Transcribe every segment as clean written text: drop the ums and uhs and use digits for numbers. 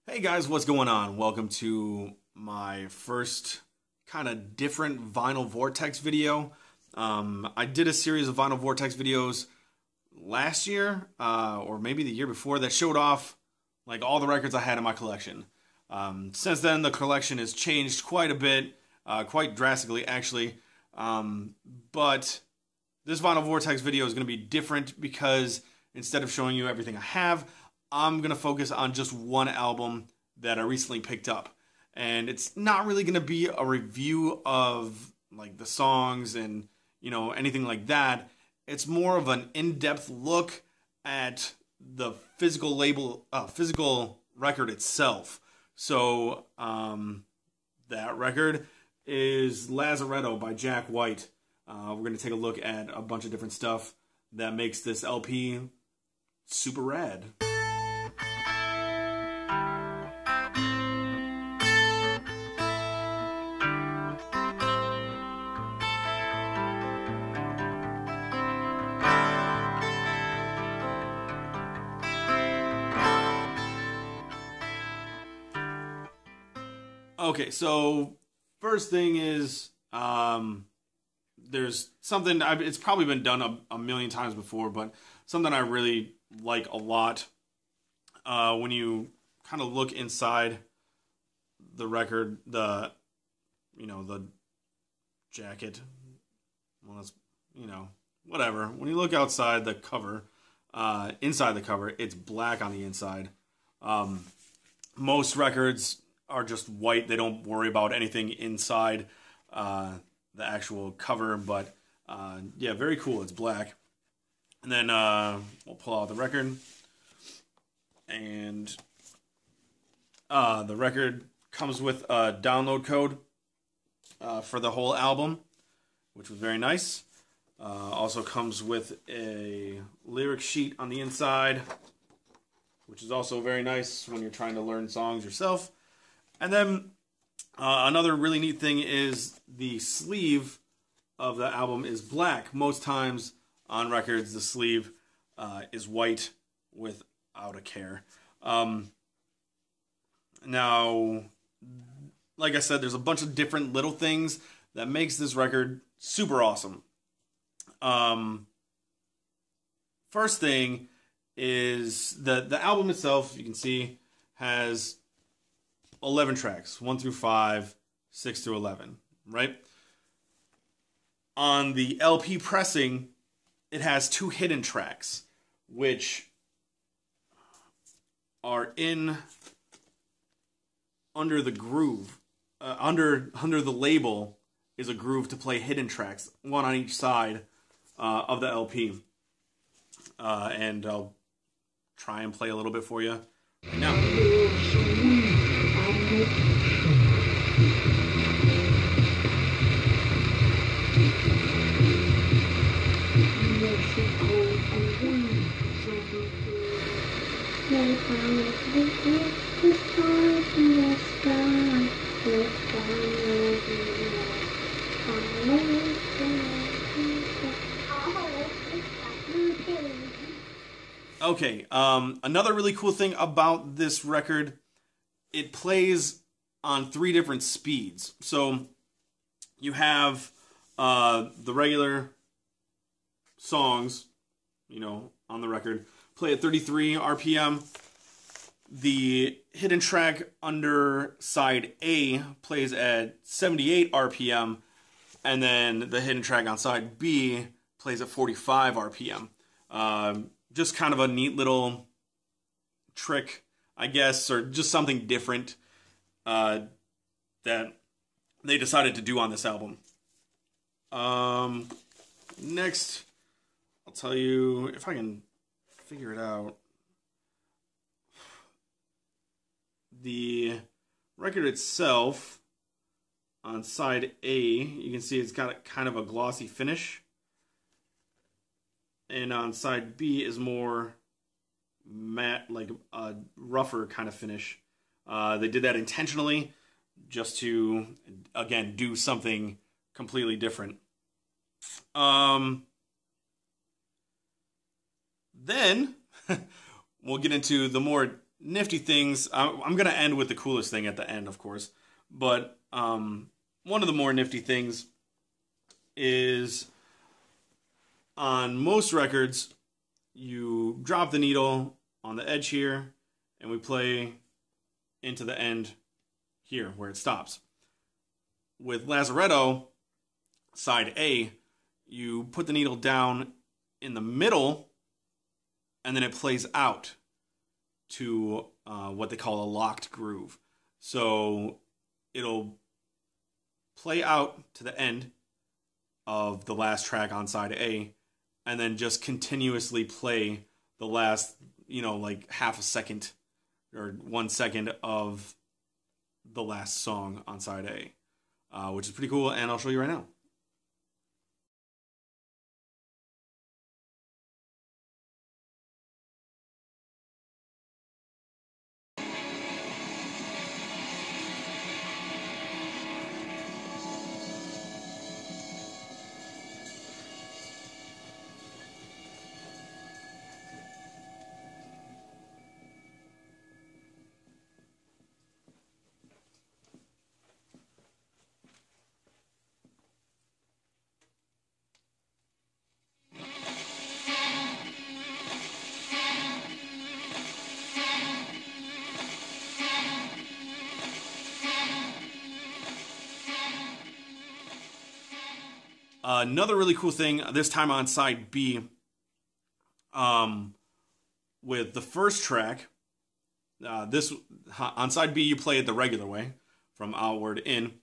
Hey guys, what's going on? Welcome to my first kind of different vinyl Vortex video. I did a series of vinyl Vortex videos last year, or maybe the year before, that showed off like all the records I had in my collection. Since then, the collection has changed quite a bit, quite drastically actually. But this vinyl Vortex video is going to be different because instead of showing you everything I have, I'm going to focus on just one album that I recently picked up. And it's not really going to be a review of like the songs and, anything like that. It's more of an in-depth look at the physical record itself. So, that record is Lazaretto by Jack White. We're going to take a look at a bunch of different stuff that makes this LP super rad. Okay, so first thing is, there's something, it's probably been done a million times before, but something I really like a lot. When you kind of look inside the record, the jacket, well, that's, whatever. When you look outside the cover, inside the cover, it's black on the inside. Most records are just white. They don't worry about anything inside the actual cover, but yeah, very cool. It's black. And then we'll pull out the record, and the record comes with a download code for the whole album, which was very nice. Also comes with a lyric sheet on the inside, which is also very nice when you're trying to learn songs yourself. And then another really neat thing is the sleeve of the album is black. Most times on records, the sleeve is white without a care. Now, like I said, there's a bunch of different little things that makes this record super awesome. First thing is the album itself, you can see, has 11 tracks, 1 through 5, 6 through 11, right? On the LP pressing, it has 2 hidden tracks, which are under the groove. Under the label is a groove to play hidden tracks, one on each side of the LP. And I'll try and play a little bit for you right now. Okay, another really cool thing about this record, it plays on 3 different speeds. So you have the regular songs, on the record, play at 33 RPM. The hidden track under side A plays at 78 RPM. And then the hidden track on side B plays at 45 RPM. Just kind of a neat little trick, I guess, or just something different that they decided to do on this album. Next, I'll tell you, if I can figure it out, the record itself, on side A, you can see it's got kind of a glossy finish. And on side B is more matte, like a rougher kind of finish. They did that intentionally just to, again, do something completely different. Then we'll get into the more nifty things. I'm going to end with the coolest thing at the end, of course. But one of the more nifty things is on most records, you drop the needle on the edge here, and we play into the end here where it stops. With Lazaretto, side A, you put the needle down in the middle, and then it plays out to what they call a locked groove. So it'll play out to the end of the last track on side A, and then just continuously play the last, like half a second or 1 second of the last song on side A, which is pretty cool, and I'll show you right now. Another really cool thing, this time on side B, with the first track, on side B you play it the regular way, from outward in.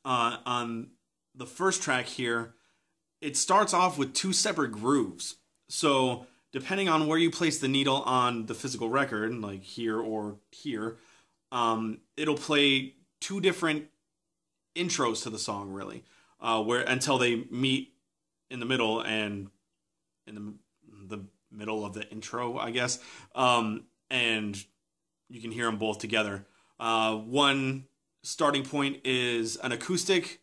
On the first track here, it starts off with 2 separate grooves. So depending on where you place the needle on the physical record, like here or here, it'll play 2 different intros to the song, really. Where until they meet in the middle, and in the middle of the intro, I guess, and you can hear them both together. One starting point is an acoustic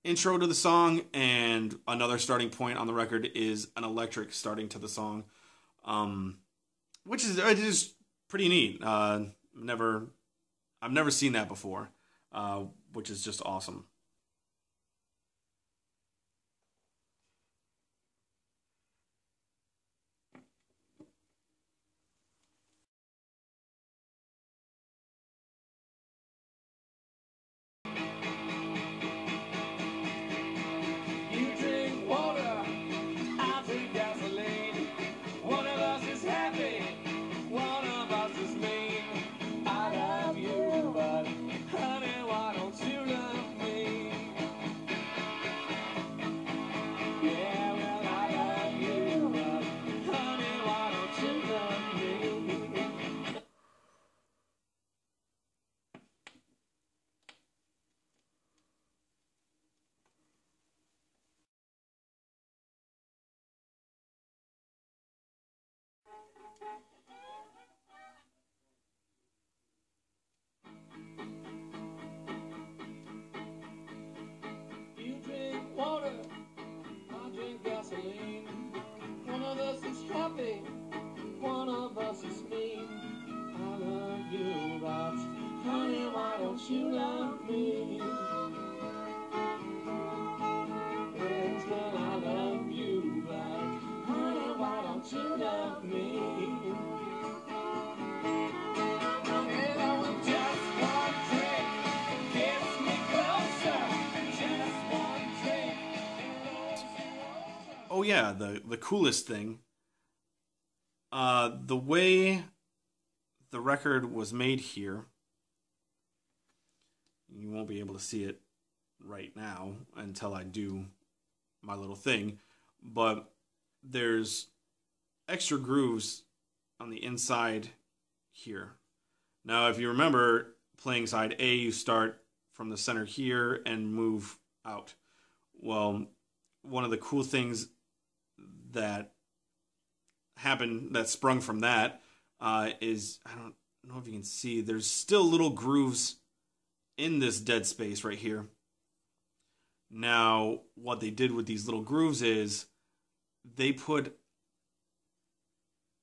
intro to the song, and another starting point on the record is an electric starting to the song, which is pretty neat. I've never seen that before, which is just awesome. You drink water, I drink gasoline. One of us is happy, one of us is mean. I love you, but honey, why don't you love me? Yes, well, I love you, but honey, why don't you love me? Oh yeah, the coolest thing. The way the record was made here, you won't be able to see it right now until I do my little thing, but there's extra grooves on the inside here. Now, if you remember playing side A, you start from the center here and move out. Well, one of the cool things that happened, that sprung from that, is, I don't know if you can see, there's still little grooves in this dead space right here. Now, what they did with these little grooves is they put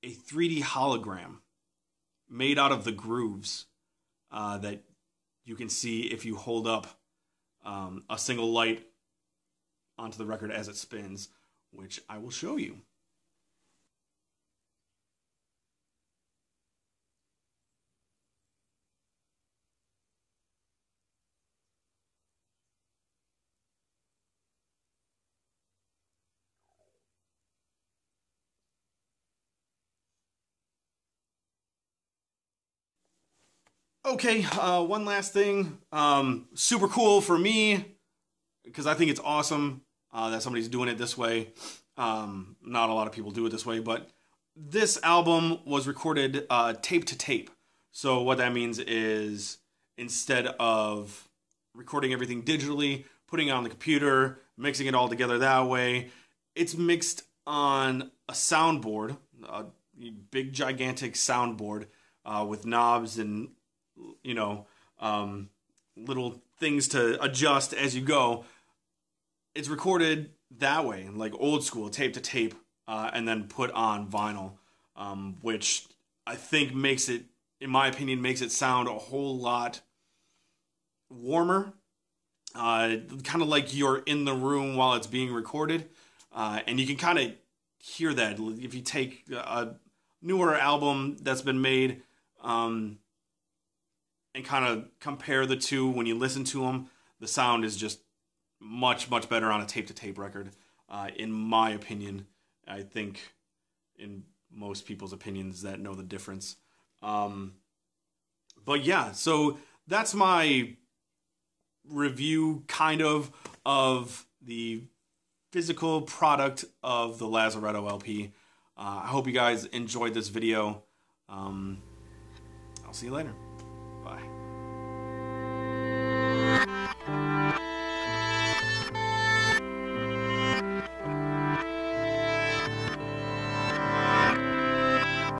a 3D hologram made out of the grooves that you can see if you hold up a single light onto the record as it spins, which I will show you. Okay, one last thing. Super cool for me, because I think it's awesome that somebody's doing it this way. Not a lot of people do it this way, but this album was recorded tape to tape. So what that means is instead of recording everything digitally, putting it on the computer, mixing it all together that way, it's mixed on a soundboard, a big gigantic soundboard with knobs and little things to adjust as you go. It's recorded that way, like old school, tape to tape, and then put on vinyl, which I think makes it, in my opinion, makes it sound a whole lot warmer, kind of like you're in the room while it's being recorded, and you can kind of hear that if you take a newer album that's been made, and kind of compare the two when you listen to them, the sound is just much, much better on a tape-to-tape record, in my opinion. I think in most people's opinions that know the difference. But yeah, so that's my review, kind of the physical product of the Lazaretto LP. I hope you guys enjoyed this video. I'll see you later. Bye.